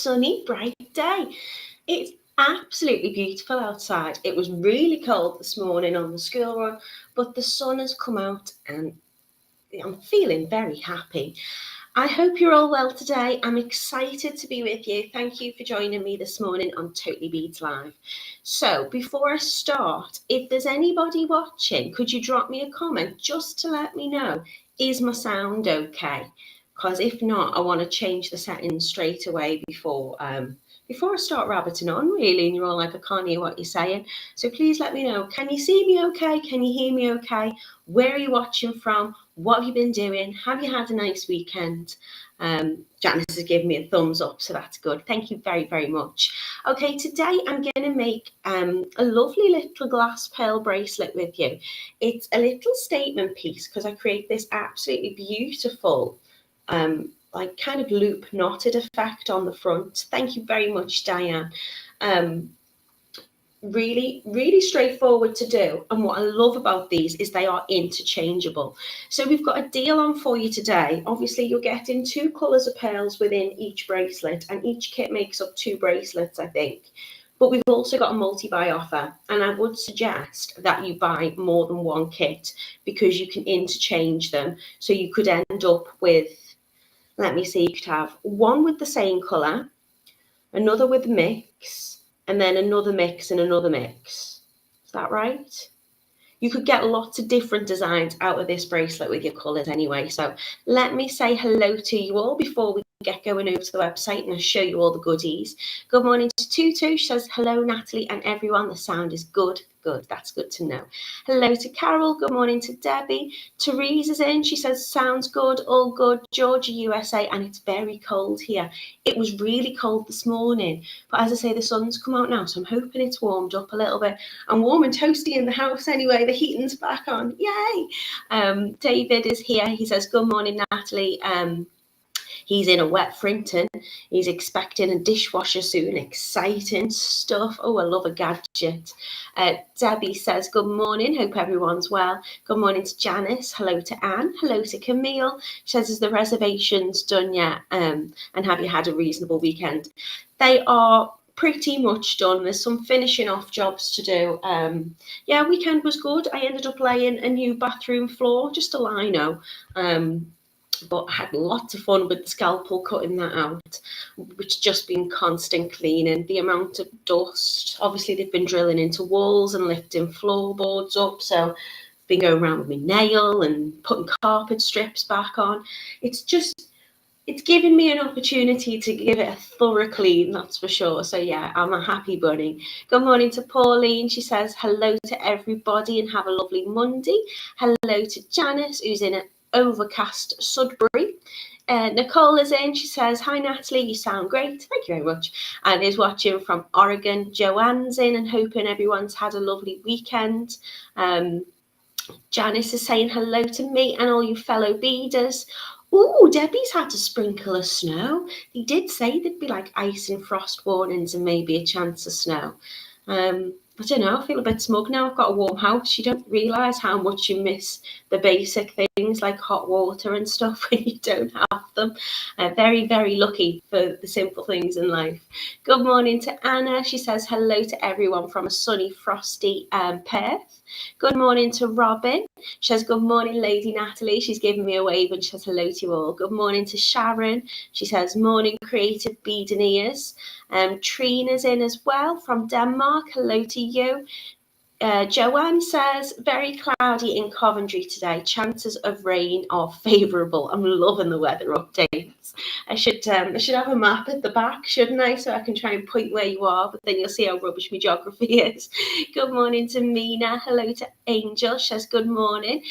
sunny, bright day. It's absolutely beautiful outside. It was really cold this morning on the school run, but the sun has come out and I'm feeling very happy. I hope you're all well today. I'm excited to be with you. Thank you for joining me this morning on TotallyBeads Live. So before I start, if there's anybody watching, could you drop me a comment just to let me know, is my sound okay? Because if not, I want to change the settings straight away before I start rabbiting on, really, and you're all like, I can't hear what you're saying. So please let me know, can you see me okay? Can you hear me okay? Where are you watching from? What have you been doing? Have you had a nice weekend? Janice has given me a thumbs up, so that's good. Thank you very, very much. Okay, today I'm going to make a lovely little glass pearl bracelet with you. It's a little statement piece because I create this absolutely beautiful like kind of loop knotted effect on the front. Thank you very much, Diane. Really straightforward to do, and what I love about these is they are interchangeable. So we've got a deal on for you today. Obviously you're getting 2 colors of pearls within each bracelet, and each kit makes up 2 bracelets, I think. But we've also got a multi-buy offer, and I would suggest that you buy more than one kit because you can interchange them. So you could end up with, let me see, you could have one with the same color, another with a mix, and then another mix and another mix. Is that right? You could get lots of different designs out of this bracelet with your colors anyway. So let me say hello to you all before we get going over to the website and I'll show you all the goodies. Good morning to Tutu. She says, hello, Natalie and everyone. The sound is good. Good. That's good to know. Hello to Carol. Good morning to Debbie. Therese is in. She says, sounds good. All good. Georgia, USA. And it's very cold here. It was really cold this morning. But as I say, the sun's come out now. So I'm hoping it's warmed up a little bit. I'm warm and toasty in the house anyway. The heating's back on. Yay. David is here. He says, good morning, Natalie. He's in a wet Frinton. He's expecting a dishwasher soon. Exciting stuff. Oh, I love a gadget. Debbie says, good morning. Hope everyone's well. Good morning to Janice. Hello to Anne. Hello to Camille. She says, is the reservations done yet? And have you had a reasonable weekend? They are pretty much done. There's some finishing off jobs to do. Yeah, weekend was good. I ended up laying a new bathroom floor, just a lino. But I had lots of fun with the scalpel cutting that out, which just been constant cleaning. The amount of dust, obviously they've been drilling into walls and lifting floorboards up, so I've been going around with my nail and putting carpet strips back on. It's given me an opportunity to give it a thorough clean, that's for sure. So yeah, I'm a happy bunny. Good morning to Pauline. She says hello to everybody and have a lovely Monday. Hello to Janice, who's in an overcast Sudbury. Nicole is in. She says, hi Natalie, you sound great. Thank you very much. And is watching from Oregon. Joanne's in and hoping everyone's had a lovely weekend. Janice is saying hello to me and all you fellow beaders. Oh, Debbie's had a sprinkle of snow. They did say there'd be like ice and frost warnings and maybe a chance of snow. I don't know, I feel a bit smug now. I've got a warm house. You don't realise how much you miss the basic things like hot water and stuff when you don't have them. Very, very lucky for the simple things in life. Good morning to Anna. She says hello to everyone from a sunny, frosty Perth. Good morning to Robin. She says, good morning, Lady Natalie. She's giving me a wave and she says hello to you all. Good morning to Sharon. She says, morning, creative beadiniers. Trina's in as well from Denmark. Hello to you. Joanne says, very cloudy in Coventry today. Chances of rain are favourable. I'm loving the weather updates. I should have a map at the back, shouldn't I? So I can try and point where you are, but then you'll see how rubbish my geography is. Good morning to Mina. Hello to Angel. She says, good morning.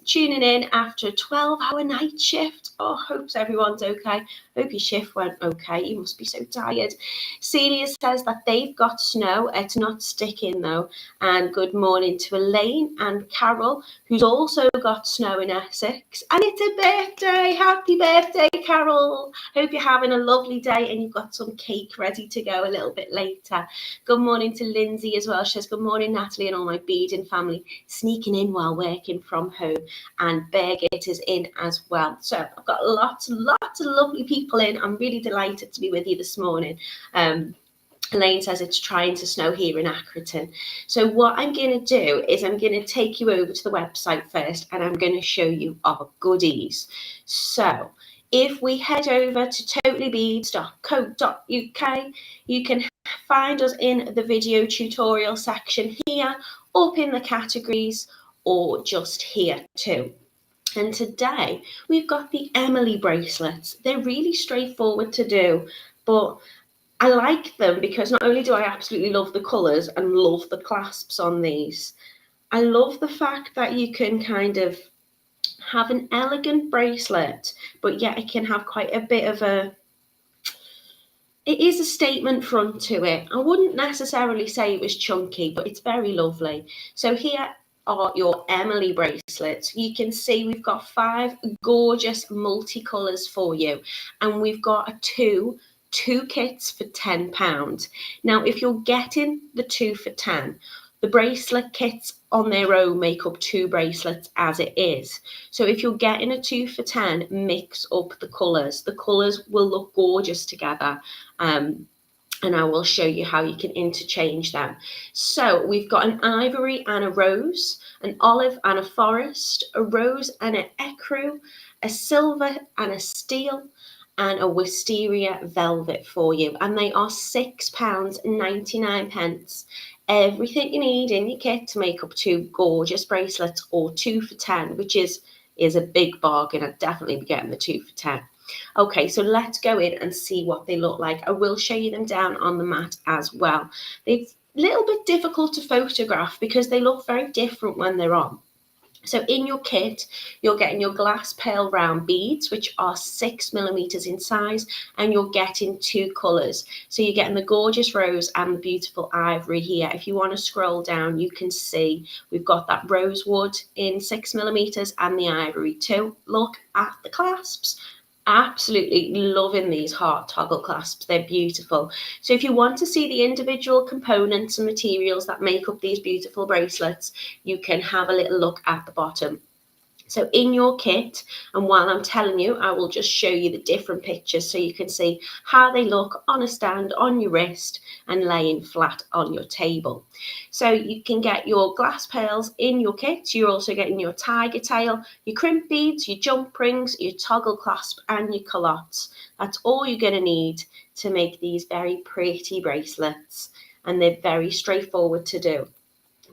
Tuning in after a 12-hour night shift. Oh, hopes everyone's okay. Hope your shift went okay. You must be so tired. Celia says that they've got snow. It's not sticking though. And good morning to Elaine and Carol, who's also got snow in Essex. And it's a birthday. Happy birthday, Carol. Hope you're having a lovely day and you've got some cake ready to go a little bit later. Good morning to Lindsay as well. She says, good morning, Natalie and all my beading family. Sneaking in while working from home. And Birgit is in as well. So I've got lots of lovely people people in. I'm really delighted to be with you this morning. Elaine says it's trying to snow here in Accrington. So what I'm going to do is I'm going to take you over to the website first, and I'm going to show you our goodies. So if we head over to TotallyBeads.co.uk, you can find us in the video tutorial section here, up in the categories, or just here too. And today we've got the Emily bracelets. They're really straightforward to do, but I like them because not only do I absolutely love the colours and love the clasps on these, I love the fact that you can kind of have an elegant bracelet, but yet it can have quite a bit of it is a statement front to it. I wouldn't necessarily say it was chunky, but it's very lovely. So here are your Emily bracelets. You can see we've got 5 gorgeous multicolours for you, and we've got two kits for £10. Now, if you're getting the 2 for 10, the bracelet kits on their own make up 2 bracelets as it is. So if you're getting a 2 for 10, mix up the colours. The colours will look gorgeous together. And I will show you how you can interchange them. So we've got an ivory and a rose, an olive and a forest, a rose and an ecru, a silver and a steel, and a wisteria velvet for you. And they are £6.99. Everything you need in your kit to make up 2 gorgeous bracelets, or 2 for 10, which is a big bargain. I'd definitely be getting the 2 for 10. Okay, so let's go in and see what they look like. I will show you them down on the mat as well. They're a little bit difficult to photograph because they look very different when they're on. So in your kit, you're getting your glass pale round beads, which are 6mm in size, and you're getting 2 colours. So you're getting the gorgeous rose and the beautiful ivory here. If you want to scroll down, you can see we've got that rosewood in 6mm and the ivory too. Look at the clasps. Absolutely loving these heart toggle clasps. They're beautiful. So if you want to see the individual components and materials that make up these beautiful bracelets, you can have a little look at the bottom. So in your kit, and while I'm telling you, I will just show you the different pictures so you can see how they look on a stand, on your wrist, and laying flat on your table. So you can get your glass pearls in your kit. You're also getting your Tigertail, your crimp beads, your jump rings, your toggle clasp, and your calottes. That's all you're going to need to make these very pretty bracelets, and they're very straightforward to do.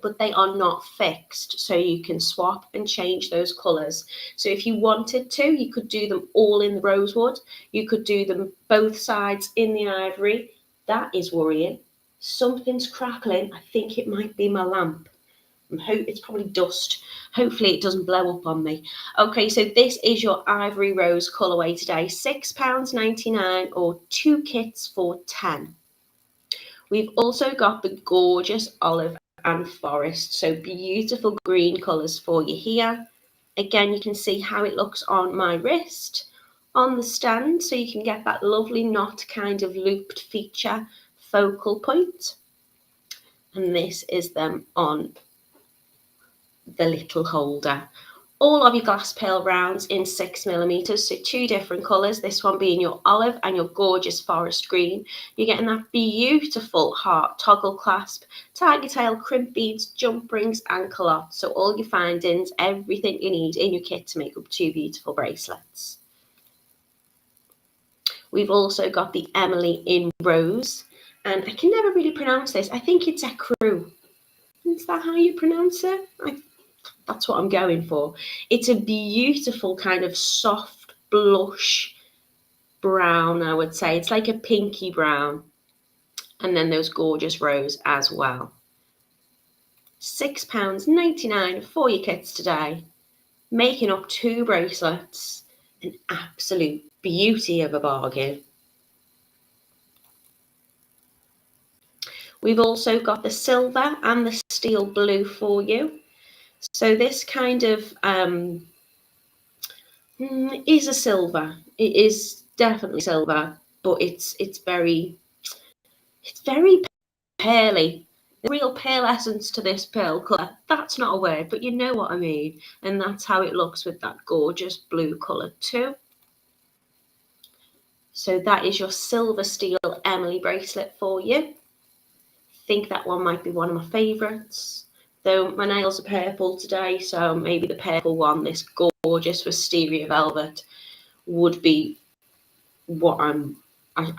But they are not fixed, so you can swap and change those colours. So if you wanted to, you could do them all in the rosewood. You could do them both sides in the ivory. That is worrying. Something's crackling. I think it might be my lamp. It's probably dust. Hopefully it doesn't blow up on me. Okay, so this is your ivory rose colourway today. £6.99 or 2 kits for 10. We've also got the gorgeous olive and forest, so beautiful green colours for you here. Again, you can see how it looks on my wrist on the stand, so you can get that lovely knot kind of looped feature focal point. And this is them on the little holder. All of your glass pearl rounds in 6mm, so 2 different colours, this one being your olive and your gorgeous forest green. You're getting that beautiful heart toggle clasp, Tigertail, crimp beads, jump rings and calottes. So all your findings, everything you need in your kit to make up 2 beautiful bracelets. We've also got the Emily in rose, and I can never really pronounce this. I think it's ecru. Is that how you pronounce it? That's what I'm going for. It's a beautiful kind of soft blush brown, I would say. It's like a pinky brown. And then those gorgeous rose as well. £6.99 for your kits today. Making up 2 bracelets. An absolute beauty of a bargain. We've also got the silver and the steel blue for you. So this kind of is a silver. It is definitely silver, but it's very pearly. The real pearl essence to this pearl colour. That's not a word, but you know what I mean. And that's how it looks with that gorgeous blue colour too. So that is your silver steel Emily bracelet for you. I think that one might be one of my favourites. Though my nails are purple today, so maybe the purple one, this gorgeous wisteria velvet, would be what I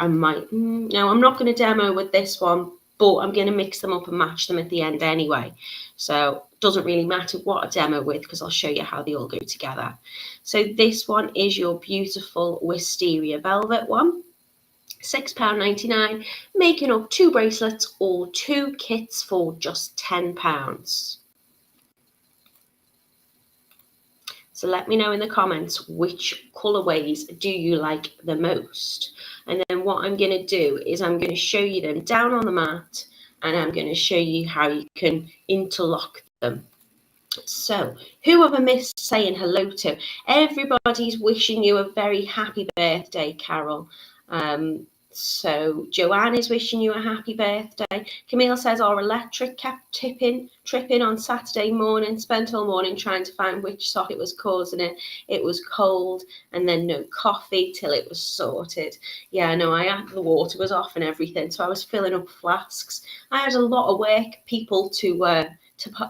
might. No, I'm not going to demo with this one, but I'm going to mix them up and match them at the end anyway. So it doesn't really matter what I demo with, because I'll show you how they all go together. So this one is your beautiful wisteria velvet one. £6.99, making up 2 bracelets or 2 kits for just £10. So let me know in the comments which colourways do you like the most. And then what I'm going to do is I'm going to show you them down on the mat, and I'm going to show you how you can interlock them. So who have I missed saying hello to? Everybody's wishing you a very happy birthday, Carol. So Joanne is wishing you a happy birthday. Camille says our electric kept tripping on Saturday morning. Spent all morning trying to find which socket was causing it. It was cold, and then no coffee till it was sorted. Yeah, no, the water was off and everything, so I was filling up flasks. I had a lot of work people to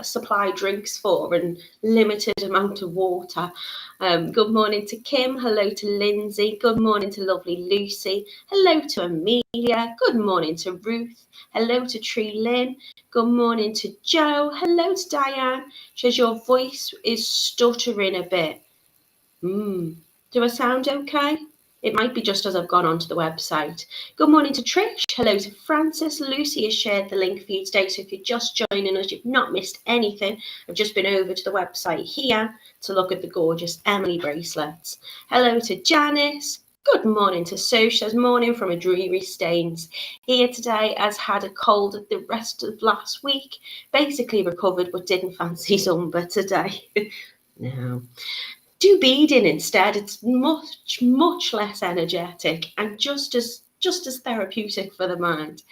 supply drinks for, and limited amount of water. Good morning to Kim. Hello to Lindsay. Good morning to lovely Lucy. Hello to Amelia. Good morning to Ruth. Hello to Tree Lynn. Good morning to Joe. Hello to Diane. She says your voice is stuttering a bit. Do I sound okay? It might be just as I've gone onto the website. Good morning to Trish. Hello to Francis. Lucy has shared the link for you today, so if you're just joining us, you've not missed anything. I've just been over to the website here to look at the gorgeous Emily bracelets. Hello to Janice. Good morning to Sue. Says morning from a dreary Staines. Here today, has had a cold the rest of last week. Basically recovered, but didn't fancy Zumba today. No. Do beading instead. It's much less energetic and just as therapeutic for the mind.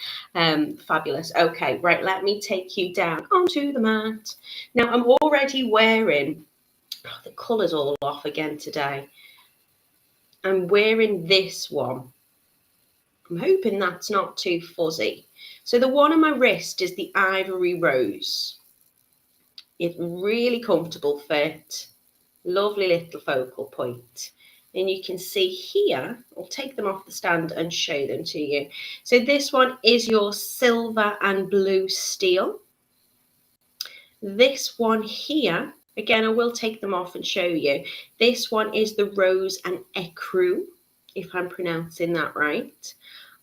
Fabulous. Okay, right, let me take you down onto the mat. Now I'm already wearing, the colour's all off again today. I'm wearing this one. I'm hoping that's not too fuzzy. So the one on my wrist is the Ivory Rose. It's really comfortable fit. Lovely little focal point. And you can see here, I'll take them off the stand and show them to you. So this one is your silver and blue steel. This one here, again, I will take them off and show you. This one is the rose and ecru, if I'm pronouncing that right.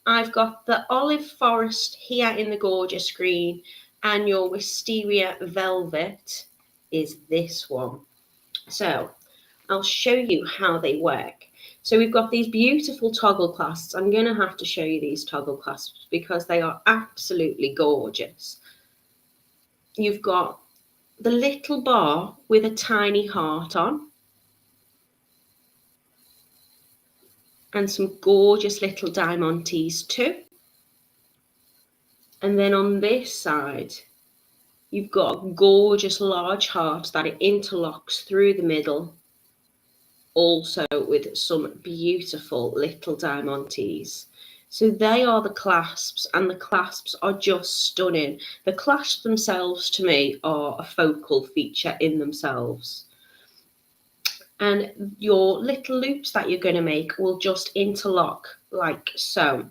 I've got the olive forest here in the gorgeous green, and your wisteria velvet is this one. So I'll show you how they work. So we've got these beautiful toggle clasps. I'm going to have to show you these toggle clasps because they are absolutely gorgeous. You've got the little bar with a tiny heart on, and some gorgeous little diamantes too. And then on this side, you've got a gorgeous large heart that it interlocks through the middle, also with some beautiful little diamantes. So they are the clasps, and the clasps are just stunning. The clasps themselves to me are a focal feature in themselves. And your little loops that you're going to make will just interlock like so.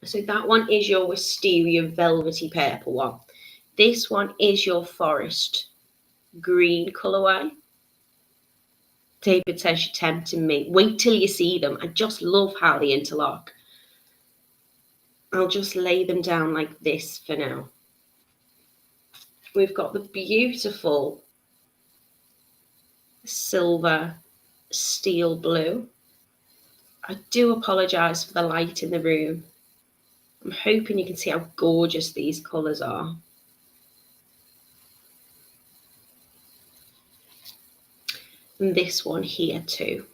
So that one is your wisteria velvety purple one. This one is your forest green colourway. David says you're tempting me. Wait till you see them. I just love how they interlock. I'll just lay them down like this for now. We've got the beautiful silver steel blue. I do apologise for the light in the room. I'm hoping you can see how gorgeous these colours are. And this one here too.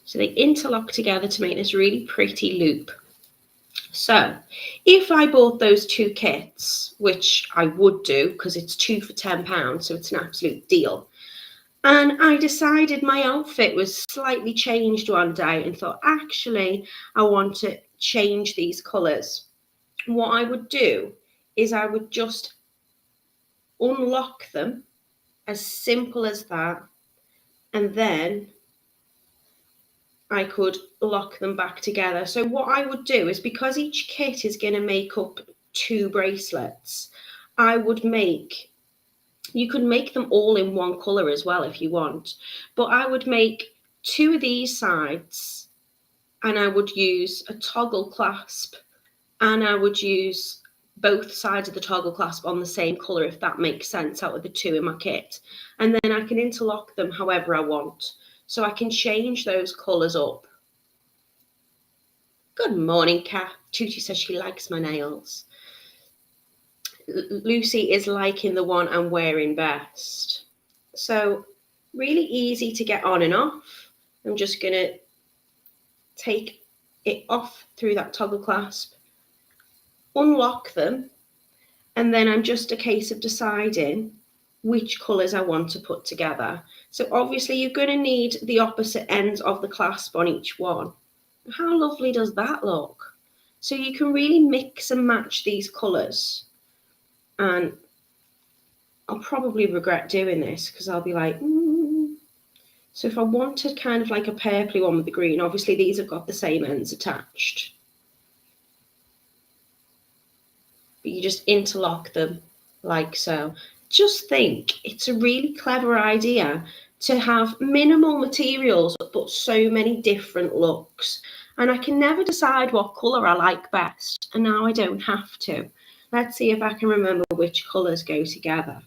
So they interlock together to make this really pretty loop. So if I bought those 2 kits, which I would do because it's 2 for £10, so it's an absolute deal, And I decided my outfit was slightly changed one day and thought, actually, I want to change these colours. What I would do is I would just unlock them, as simple as that, and then I could lock them back together. So what I would do is, because each kit is going to make up 2 bracelets, I would make, you could make them all in one colour as well if you want, but I would make 2 of these sides and I would use a toggle clasp, and I would use both sides of the toggle clasp on the same colour, if that makes sense, out of the 2 in my kit. And then I can interlock them however I want. So I can change those colours up. Good morning, Kat. Tutu says she likes my nails. Lucy is liking the one I'm wearing best. So really easy to get on and off. I'm just going to take it off through that toggle clasp, unlock them, and then I'm just a case of deciding which colours I want to put together. So obviously you're going to need the opposite ends of the clasp on each one. How lovely does that look? So you can really mix and match these colours. And I'll probably regret doing this because I'll be like, So if I wanted kind of like a purpley one with the green, obviously these have got the same ends attached. But you just interlock them like so. Just think, it's a really clever idea to have minimal materials but so many different looks. And I can never decide what colour I like best, and now I don't have to. Let's see if I can remember which colours go together.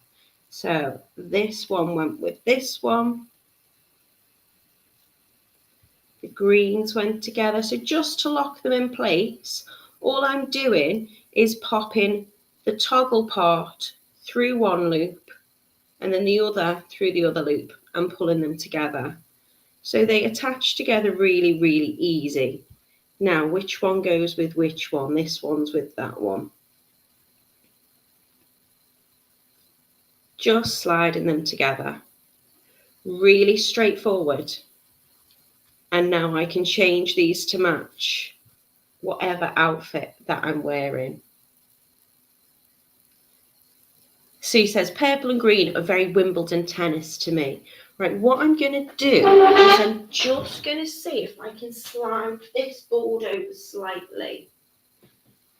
So this one went with this one. The greens went together. So just to lock them in place, all I'm doing is popping the toggle part through one loop and then the other through the other loop and pulling them together. So they attach together really, really easy. Now, which one goes with which one? This one's with that one. Just sliding them together. Really straightforward. And now I can change these to match whatever outfit that I'm wearing. Sue says, purple and green are very Wimbledon tennis to me. Right, what I'm going to do is I'm just going to see if I can slide this board over slightly,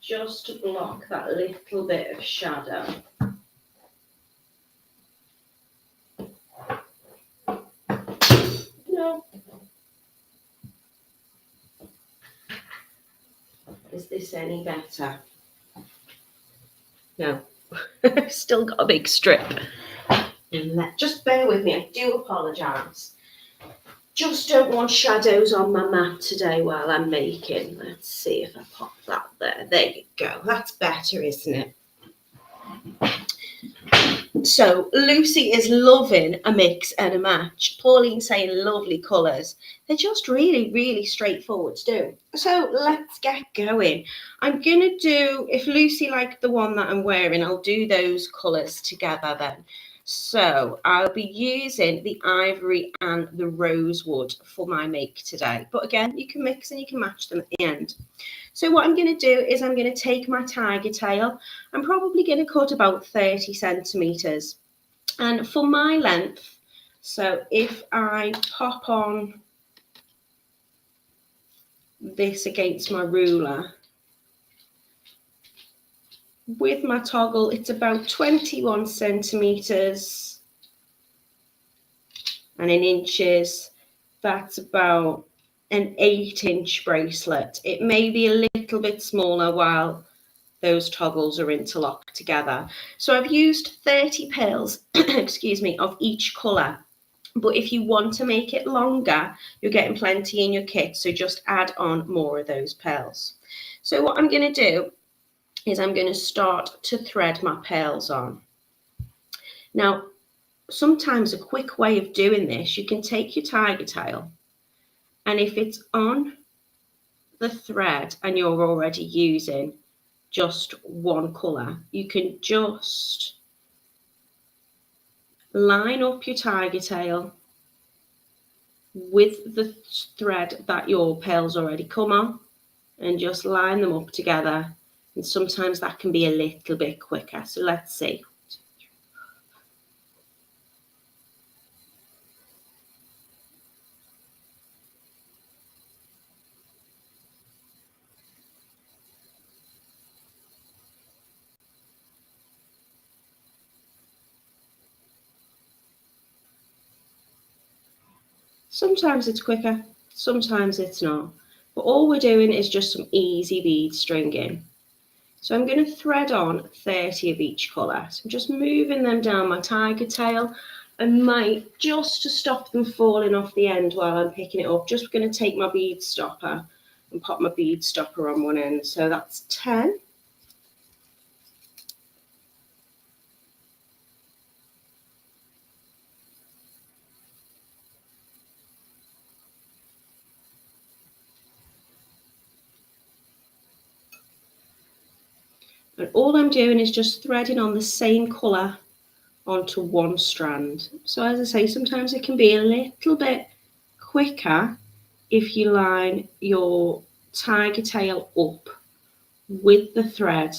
just to block that little bit of shadow. No. Is this any better? No. I've still got a big strip. Just bear with me, I do apologise. Just don't want shadows on my mat today while I'm making. Let's see if I pop that there. There you go. That's better, isn't it? So Lucy is loving a mix and a match. Pauline's saying lovely colours. They're just really, really straightforward to do. So let's get going. I'm going to do, if Lucy liked the one that I'm wearing, I'll do those colours together then. So I'll be using the ivory and the rosewood for my make today. But again, you can mix and you can match them at the end. So what I'm going to do is I'm going to take my Tigertail. I'm probably going to cut about 30 centimetres. And for my length, so if I pop on this against my ruler, with my toggle, it's about 21 centimetres. And in inches, that's about an 8-inch bracelet. It may be a little bit smaller while those toggles are interlocked together. So I've used 30 pearls, excuse me, of each colour. But if you want to make it longer, you're getting plenty in your kit, so just add on more of those pearls. So what I'm going to do is I'm going to start to thread my pearls on. Now, sometimes a quick way of doing this, you can take your Tigertail, and if it's on the thread and you're already using just one colour, you can just line up your tiger tail with the thread that your pearls already come on, and just line them up together. And sometimes that can be a little bit quicker. So let's see. Sometimes it's quicker, sometimes it's not. But all we're doing is just some easy bead stringing. So I'm going to thread on 30 of each colour. So I'm just moving them down my tiger tail. I might, just to stop them falling off the end while I'm picking it up, just going to take my bead stopper and pop my bead stopper on one end. So that's 10. And all I'm doing is just threading on the same colour onto one strand. So as I say, sometimes it can be a little bit quicker if you line your tiger tail up with the thread.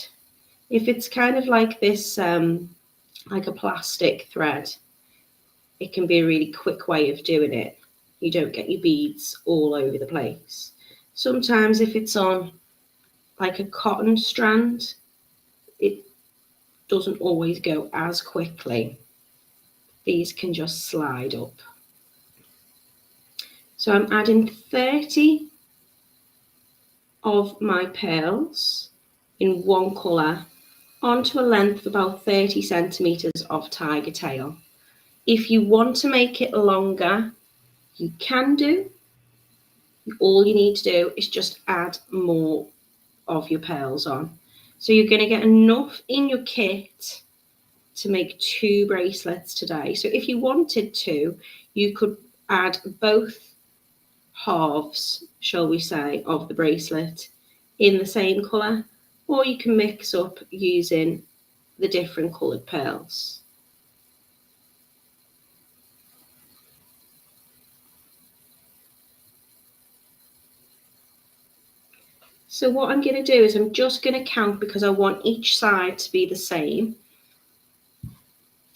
If it's kind of like this, like a plastic thread, it can be a really quick way of doing it. You don't get your beads all over the place. Sometimes if it's on like a cotton strand, it doesn't always go as quickly. These can just slide up. So I'm adding 30 of my pearls in one colour onto a length of about 30 centimetres of tiger tail. If you want to make it longer, you can do. All you need to do is just add more of your pearls on. So you're going to get enough in your kit to make 2 bracelets today. So if you wanted to, you could add both halves, shall we say, of the bracelet in the same colour, or you can mix up using the different coloured pearls. So what I'm going to do is I'm just going to count, because I want each side to be the same.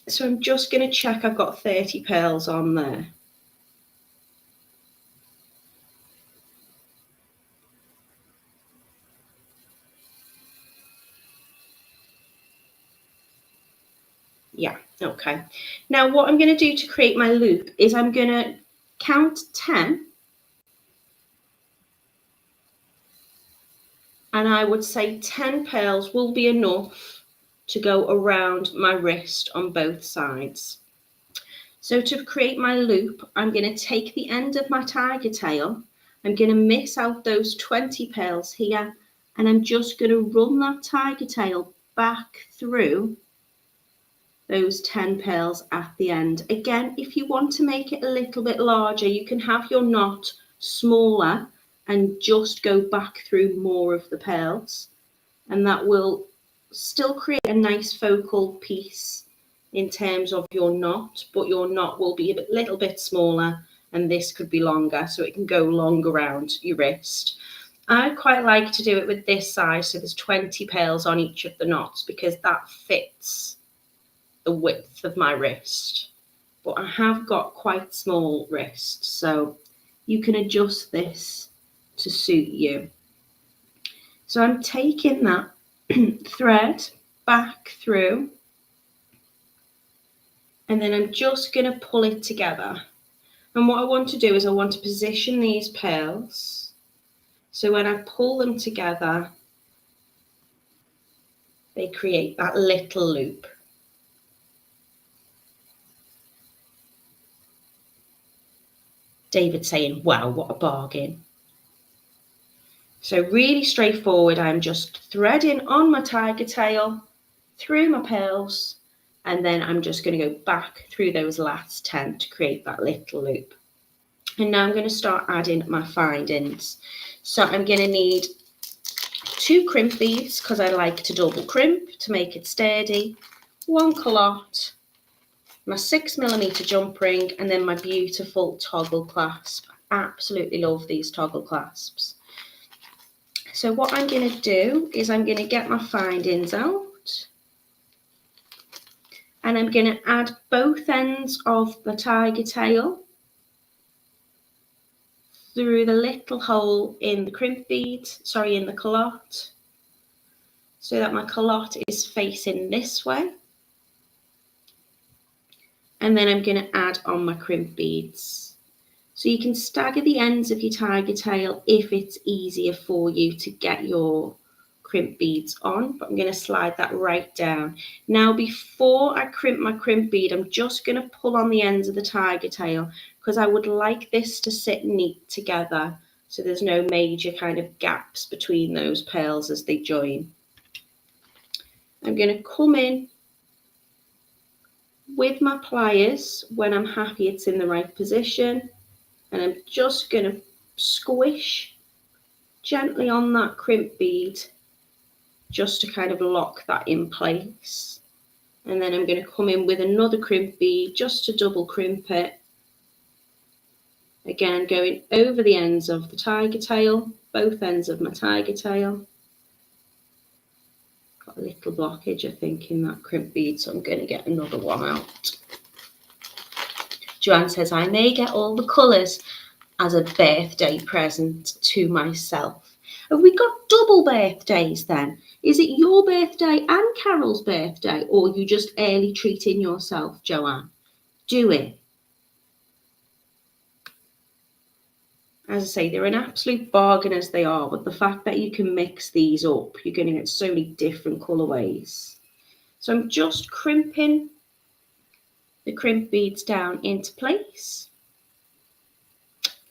So I'm just going to check I've got 30 pearls on there. Yeah, okay. Now what I'm going to do to create my loop is I'm going to count 10. And I would say 10 pearls will be enough to go around my wrist on both sides. So to create my loop, I'm going to take the end of my tiger tail. I'm going to miss out those 20 pearls here, and I'm just going to run that tiger tail back through those 10 pearls at the end. Again, if you want to make it a little bit larger, you can have your knot smaller and just go back through more of the pearls, and that will still create a nice focal piece in terms of your knot, but your knot will be a little bit smaller, and this could be longer, so it can go long around your wrist. I quite like to do it with this size, so there's 20 pearls on each of the knots, because that fits the width of my wrist. But I have got quite small wrists, so you can adjust this to suit you. So I'm taking that thread back through, and then I'm just going to pull it together. And what I want to do is I want to position these pearls so when I pull them together, they create that little loop. David saying, wow, what a bargain. So really straightforward. I'm just threading on my tiger tail through my pearls, and then I'm just going to go back through those last 10 to create that little loop. And now I'm going to start adding my findings. So I'm going to need 2 crimp beads, because I like to double crimp to make it sturdy, 1 calotte, my 6mm jump ring, and then my beautiful toggle clasp. Absolutely love these toggle clasps. So what I'm going to do is I'm going to get my findings out, and I'm going to add both ends of the Tigertail through the little hole in the crimp bead, in the calotte, so that my calotte is facing this way. And then I'm going to add on my crimp beads. So you can stagger the ends of your Tigertail if it's easier for you to get your crimp beads on, but I'm going to slide that right down. Now, before I crimp my crimp bead, I'm just going to pull on the ends of the Tigertail because I would like this to sit neat together so there's no major kind of gaps between those pearls as they join. I'm going to come in with my pliers when I'm happy it's in the right position, and I'm just going to squish gently on that crimp bead just to kind of lock that in place. And then I'm going to come in with another crimp bead just to double crimp it. Again, going over the ends of the Tigertail, both ends of my Tigertail. Got a little blockage, I think, in that crimp bead, so I'm going to get another one out. Joanne says, I may get all the colours as a birthday present to myself. Have we got double birthdays then? Is it your birthday and Carol's birthday, or you just early treating yourself, Joanne? Do it. As I say, they're an absolute bargain as they are, but the fact that you can mix these up, you're going to get so many different colourways. So I'm just crimping the crimp beads down into place.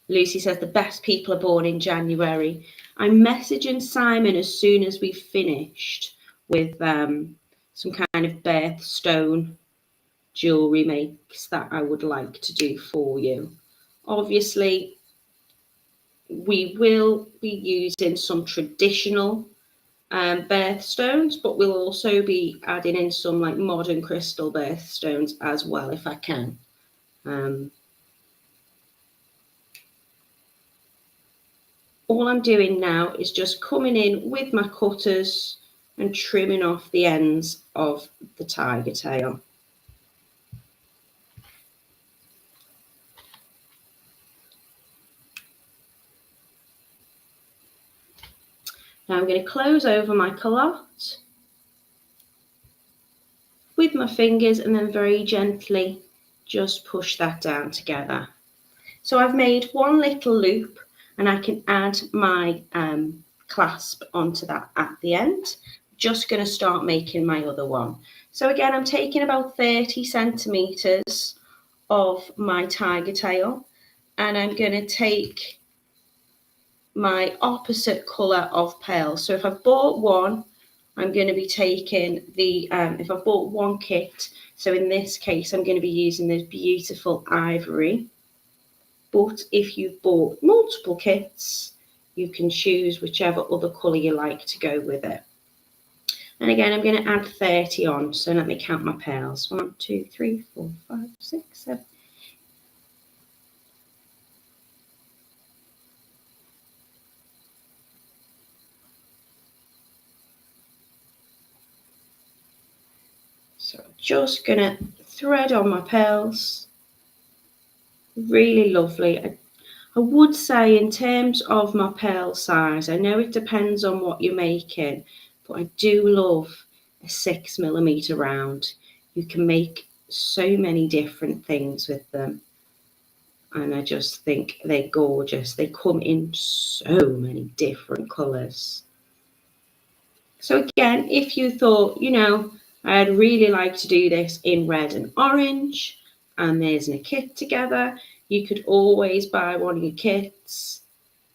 Lucy says the best people are born in January. I'm messaging Simon as soon as we've finished with some kind of birthstone jewellery makes that I would like to do for you. Obviously, we will be using some traditional birthstones, but we'll also be adding in some like modern crystal birthstones as well if I can. All I'm doing now is just coming in with my cutters and trimming off the ends of the Tigertail. Now I'm going to close over my calotte with my fingers and then very gently just push that down together. So I've made one little loop and I can add my clasp onto that at the end. Just going to start making my other one. So again, I'm taking about 30 centimeters of my Tigertail, and I'm going to take my opposite colour of pearl. So if I've bought one, I'm going to be taking the, if I've bought one kit, so in this case, I'm going to be using this beautiful ivory. But if you've bought multiple kits, you can choose whichever other colour you like to go with it. And again, I'm going to add 30 on. So let me count my pearls. 1, 2, 3, 4, 5, 6, 7. So I'm just going to thread on my pearls. Really lovely. I would say in terms of my pearl size, I know it depends on what you're making, but I do love a 6mm round. You can make so many different things with them. And I just think they're gorgeous. They come in so many different colours. So again, if you thought, you know, I'd really like to do this in red and orange, and there's a kit together, you could always buy one of your kits,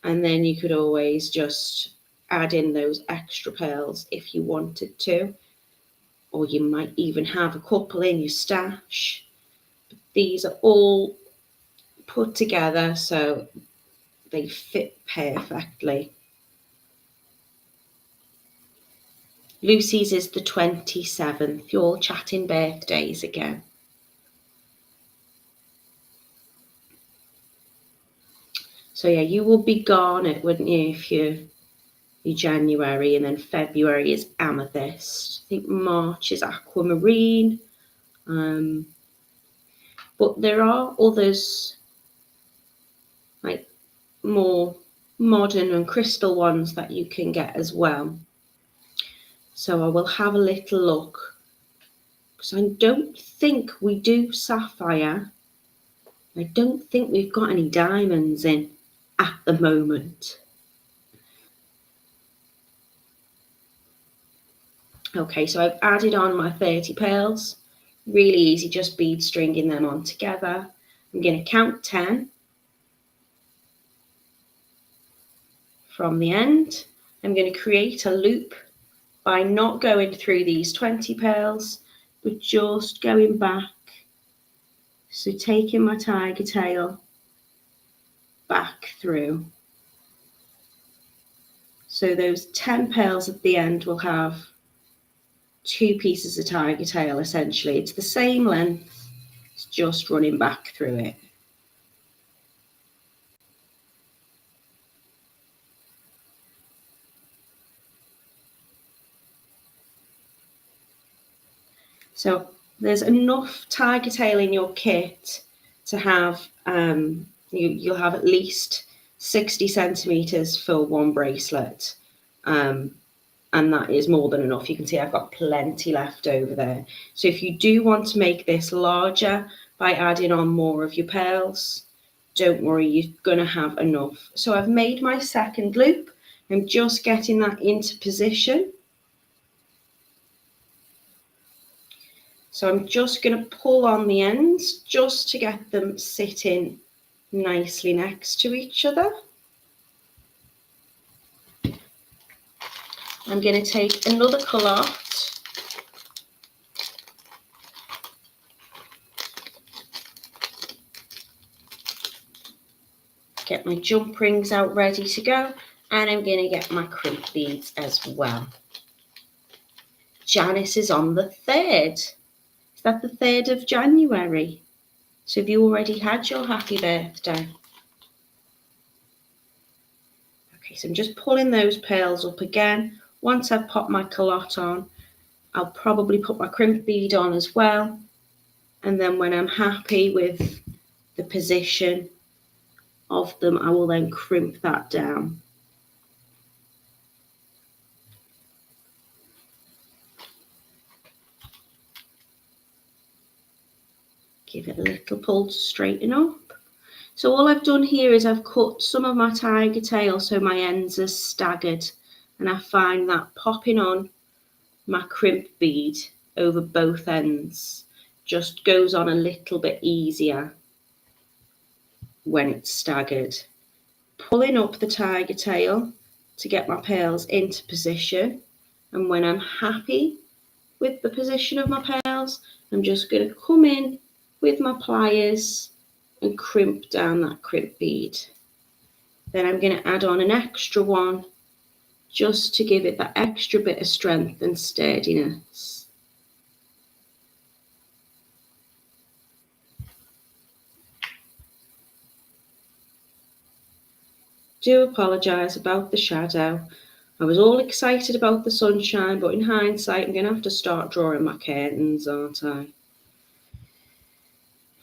and then you could always just add in those extra pearls if you wanted to, or you might even have a couple in your stash. But these are all put together so they fit perfectly. Lucy's is the 27th. You're chatting birthdays again. So yeah, you will be garnet, wouldn't you, if you're January, and then February is amethyst. I think March is aquamarine. But there are others, like more modern and crystal ones that you can get as well. So I will have a little look, because I don't think we do sapphire. I don't think we've got any diamonds in at the moment. Okay, so I've added on my 30 pearls. Really easy, just bead stringing them on together. I'm going to count 10 from the end. I'm going to create a loop by not going through these 20 pearls, but just going back. So taking my tiger tail back through. So those 10 pearls at the end will have 2 pieces of tiger tail essentially. It's the same length, it's just running back through it. So there's enough tiger tail in your kit to have, you'll have at least 60 centimeters for one bracelet. And that is more than enough. You can see I've got plenty left over there. So if you do want to make this larger by adding on more of your pearls, don't worry, you're going to have enough. So I've made my second loop. I'm just getting that into position. So I'm just going to pull on the ends just to get them sitting nicely next to each other. I'm going to take another calotte, get my jump rings out ready to go, and I'm going to get my crimp beads as well. Janice is on the 3rd. Is that the 3rd of January? So have you already had your happy birthday? Okay, so I'm just pulling those pearls up again. Once I've popped my calotte on, I'll probably put my crimp bead on as well. And then when I'm happy with the position of them, I will then crimp that down. Give it a little pull to straighten up. So all I've done here is I've cut some of my tiger tail so my ends are staggered, and I find that popping on my crimp bead over both ends just goes on a little bit easier when it's staggered. Pulling up the tiger tail to get my pearls into position, and when I'm happy with the position of my pearls, I'm just going to come in with my pliers and crimp down that crimp bead. Then I'm going to add on an extra one just to give it that extra bit of strength and sturdiness. Do apologise about the shadow. I was all excited about the sunshine, but in hindsight, I'm going to have to start drawing my curtains, aren't I?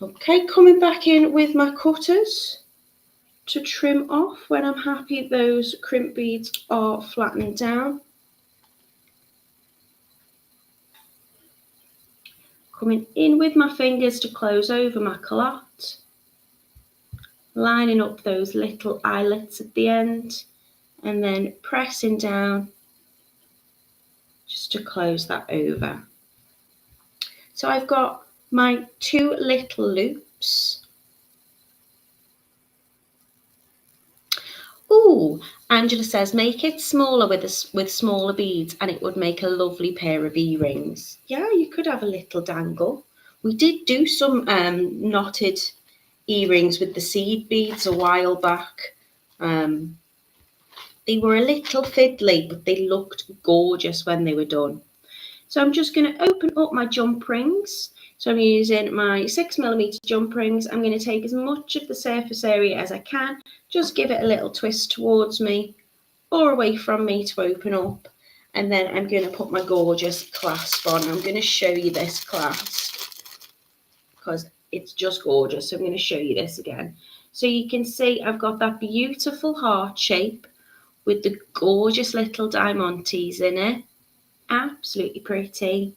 Okay, coming back in with my cutters to trim off when I'm happy those crimp beads are flattened down. Coming in with my fingers to close over my calotte, lining up those little eyelets at the end, and then pressing down just to close that over. So I've got my 2 little loops. Ooh, Angela says make it smaller with smaller beads and it would make a lovely pair of earrings. Yeah, you could have a little dangle. We did do some knotted earrings with the seed beads a while back. They were a little fiddly, but they looked gorgeous when they were done. So I'm just going to open up my jump rings. So I'm using my 6mm jump rings. I'm going to take as much of the surface area as I can, just give it a little twist towards me or away from me to open up. And then I'm going to put my gorgeous clasp on. I'm going to show you this clasp because it's just gorgeous. So I'm going to show you this again. So you can see I've got that beautiful heart shape with the gorgeous little diamantes in it. Absolutely pretty.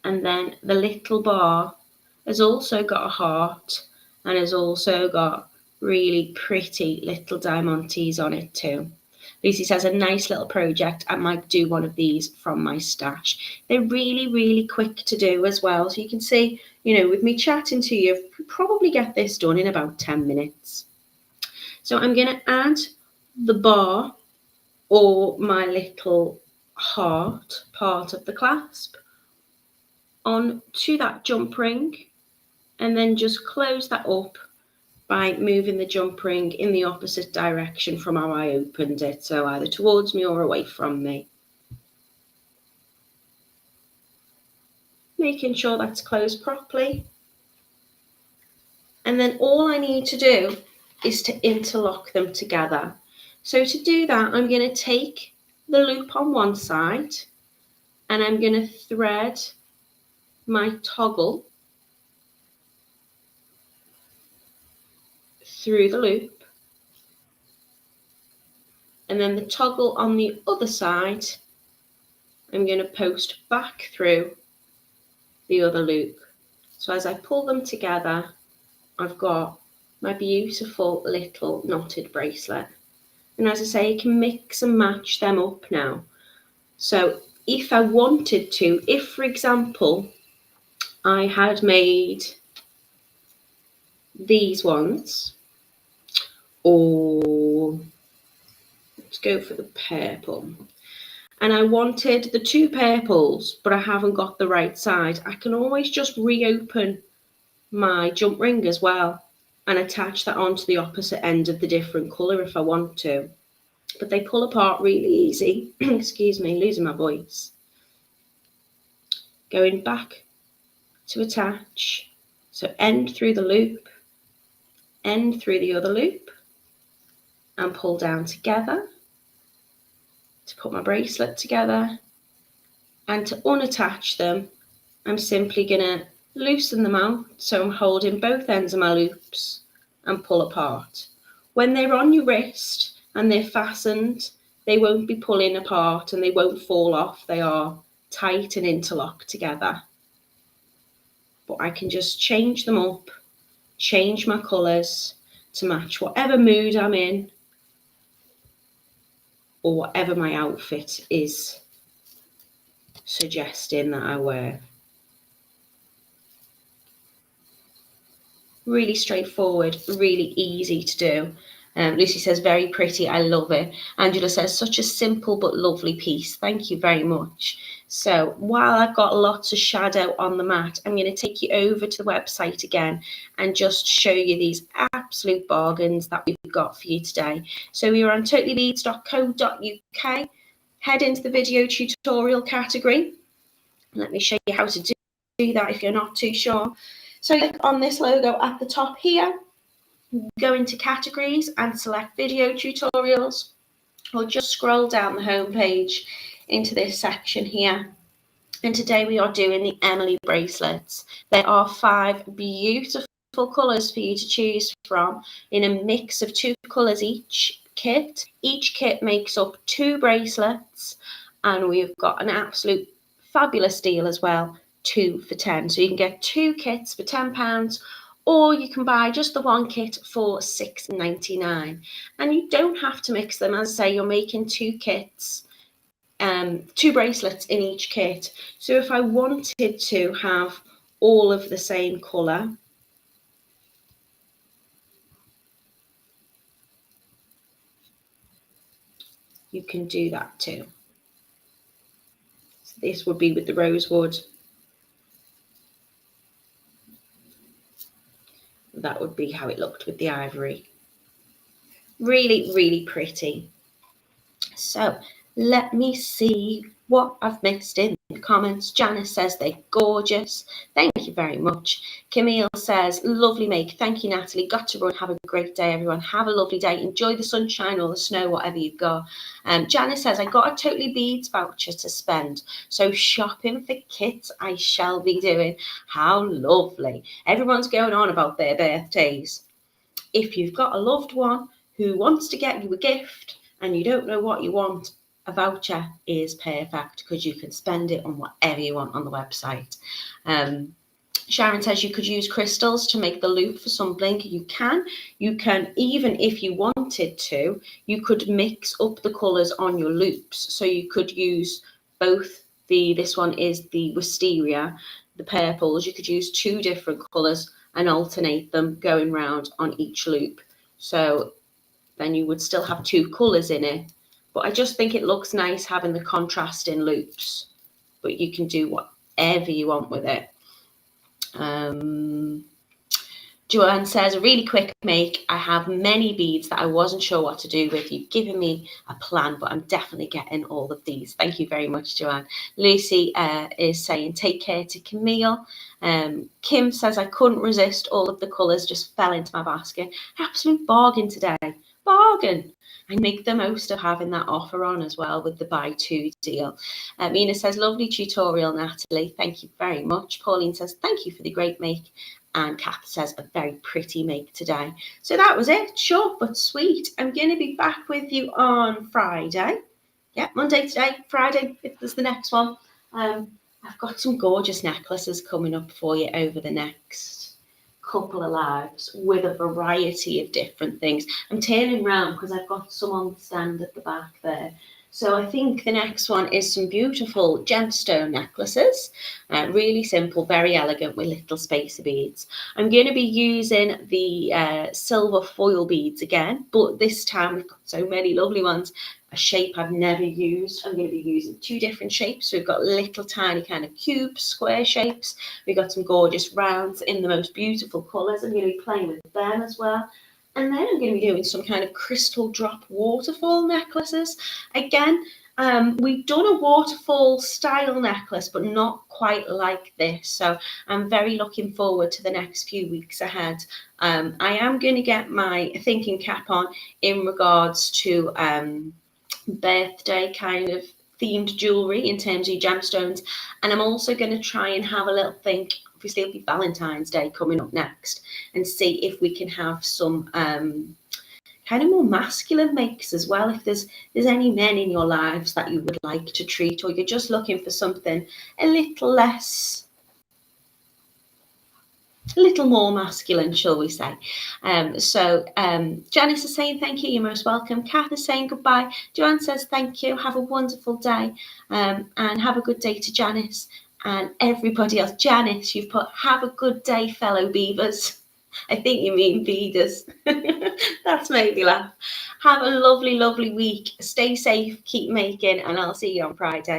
And then the little bar has also got a heart and has also got really pretty little diamantes on it too. Lucy says, a nice little project. I might do one of these from my stash. They're really, really quick to do as well. So you can see, you know, with me chatting to you, you probably get this done in about 10 minutes. So I'm going to add the bar or my little heart part of the clasp on to that jump ring, and then just close that up by moving the jump ring in the opposite direction from how I opened it, so either towards me or away from me. Making sure that's closed properly. And then all I need to do is to interlock them together. So to do that, I'm going to take the loop on one side and I'm going to thread my toggle through the loop, and then the toggle on the other side I'm going to post back through the other loop. So as I pull them together, I've got my beautiful little knotted bracelet. And as I say, you can mix and match them up now. So if I wanted to, if for example I had made these ones, or let's go for the purple, and I wanted the two purples but I haven't got the right side, I can always just reopen my jump ring as well and attach that onto the opposite end of the different colour if I want to. But they pull apart really easy. Excuse me, losing my voice. Going back to attach, so end through the loop, end through the other loop, and pull down together to put my bracelet together. And to unattach them, I'm simply going to loosen them out, so I'm holding both ends of my loops and pull apart. When they're on your wrist and they're fastened, they won't be pulling apart and they won't fall off. They are tight and interlocked together. But I can just change them up, change my colours to match whatever mood I'm in or whatever my outfit is suggesting that I wear. Really straightforward, really easy to do. Lucy says, very pretty, I love it. Angela says, such a simple but lovely piece. Thank you very much. So while I've got lots of shadow on the mat, I'm going to take you over to the website again and just show you these absolute bargains that we've got for you today. So we are on TotallyBeads.co.uk. Head into the video tutorial category. Let me show you how to do that if you're not too sure. So click on this logo at the top here, go into categories and select video tutorials, or just scroll down the home page into this section here. And today we are doing the Emily bracelets. There are 5 beautiful colours for you to choose from in a mix of 2 colours each kit. Each kit makes up 2 bracelets, and we've got an absolute fabulous deal as well, 2 for 10. So you can get 2 kits for £10, or you can buy just the 1 kit for £6.99. And you don't have to mix them. As I say, you're making 2 kits, 2 bracelets in each kit. So if I wanted to have all of the same colour, you can do that too. So this would be with the rosewood. That would be how it looked with the ivory. Really, really pretty. So let me see what I've mixed in the comments. Janice says they're gorgeous. Thank you very much. Camille says, lovely make. Thank you, Natalie. Got to run. Have a great day, everyone. Have a lovely day. Enjoy the sunshine or the snow, whatever you've got. Janice says, I got a TotallyBeads voucher to spend. So shopping for kits I shall be doing. How lovely. Everyone's going on about their birthdays. If you've got a loved one who wants to get you a gift and you don't know what you want, a voucher is perfect because you can spend it on whatever you want on the website. Sharon says you could use crystals to make the loop for some bling. You can, even if you wanted to, you could mix up the colours on your loops. So you could use both this one is the wisteria, the purples. You could use 2 different colours and alternate them going round on each loop. So then you would still have 2 colours in it. But I just think it looks nice having the contrasting loops, but you can do whatever you want with it. Joanne says, a really quick make. I have many beads that I wasn't sure what to do with. You've given me a plan, but I'm definitely getting all of these. Thank you very much, Joanne. Lucy is saying, take care to Camille. Kim says, I couldn't resist. All of the colours just fell into my basket. Absolute bargain today. Bargain. And make the most of having that offer on as well with the buy 2 deal. Mina says, lovely tutorial, Natalie. Thank you very much. Pauline says, thank you for the great make. And Kath says, a very pretty make today. So that was it. Short but sweet. I'm going to be back with you on Friday. Yeah, Monday today, Friday, if there's the next one. I've got some gorgeous necklaces coming up for you over the next couple of lives with a variety of different things. I'm turning around because I've got some on the stand at the back there. So I think the next one is some beautiful gemstone necklaces, really simple, very elegant with little spacer beads. I'm going to be using the silver foil beads again, but this time we've got so many lovely ones. A shape I've never used. I'm going to be using 2 different shapes. So we've got little tiny kind of cube square shapes. We've got some gorgeous rounds in the most beautiful colours. I'm going to be playing with them as well. And then I'm going to be doing some kind of crystal drop waterfall necklaces. Again, we've done a waterfall style necklace, but not quite like this. So I'm very looking forward to the next few weeks ahead. I am going to get my thinking cap on in regards to birthday kind of themed jewellery in terms of gemstones. And I'm also going to try and have a little think. Obviously, it'll be Valentine's Day coming up next, and see if we can have some kind of more masculine makes as well. If there's any men in your lives that you would like to treat, or you're just looking for something a little more masculine, shall we say. Janice is saying thank you, you're most welcome. Kath is saying goodbye. Joanne says thank you, have a wonderful day, and have a good day to Janice and everybody else. Janice, you've put have a good day, fellow beavers. I think you mean beaders. That's made me laugh. Have a lovely, lovely week. Stay safe, keep making, and I'll see you on Friday.